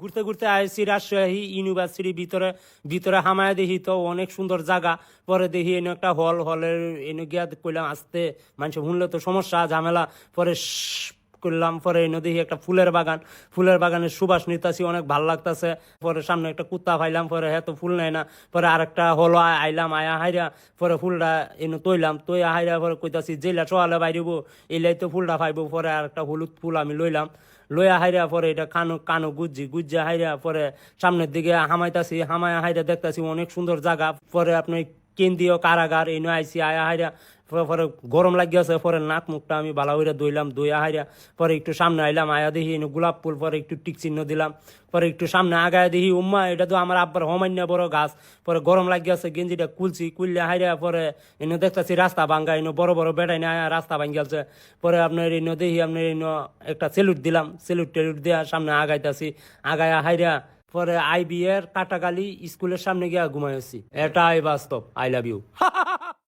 ঘুরতে ঘুরতে আইসি রাজশাহী ইউনিভার্সিটির ভিতরে ভিতরে হামায় দেখি তো অনেক সুন্দর জায়গা। পরে দেখি এনে একটা হলের এনে গিয়া কইলাম আসতে মানুষ শুনলে তো সমস্যা ঝামেলা। পরে করলাম, পরে এনে দেখি একটা ফুলের বাগানের সুবাস নিতাছি, অনেক ভাল লাগতাছে। পরে সামনে একটা কুত্তা পাইলাম, পরে হ্যাঁ তো ফুল নেয় না। পরে আরেকটা হলো আইলাম, আয়া হাইরা পরে ফুলটা এনে তৈলাম, হাইরা পরে কইতাছি জেলা সকালে বাইরেবো এলাই তো ফুলটা পাইবো। পরে আরেকটা হলুদ ফুল আমি লইলাম, লইয়া হাইরা পরে এটা কানো কানো গুজ্জা হাইরা পরে সামনের দিকে হামাইতাছি, হামায়া হাইরা দেখতাছি অনেক সুন্দর জায়গা। পরে আপনি কেন্দ্রীয় কারাগার এনে আইসি, আয়া হাইরা পরে গরম লাগিয়েছে। পরে নাক মুখটা আমি ভালো করে দইলাম, দইয়া হাইরা পরে একটু সামনে আইলাম, আয়া দেখি এনে গোলাপ ফুল, পরে একটু টিক চিহ্ন দিলাম। পরে একটু সামনে আগায় দেখি উম্মা এটা তো আমার আব্বার হমান্য বড় গাছ। পরে গরম লাগিয়েছে, গেঞ্জিটা কুললে হাইরা পরে এনে দেখতেছি রাস্তা ভাঙ্গা, এনে বড় বড় বেড়াই না রাস্তা ভাঙ্গিয়াছে। পরে আপনার এনে দেখি আপনার এনে একটা সেলুট দিলাম, সেলুট টেলুট দেওয়া সামনে আগাইতাছি, আগায়া হাইরা পরে আইবি এর কাটাকালি স্কুলের সামনে গিয়া ঘুমাইছি। এটাই বাস্তব। I love you.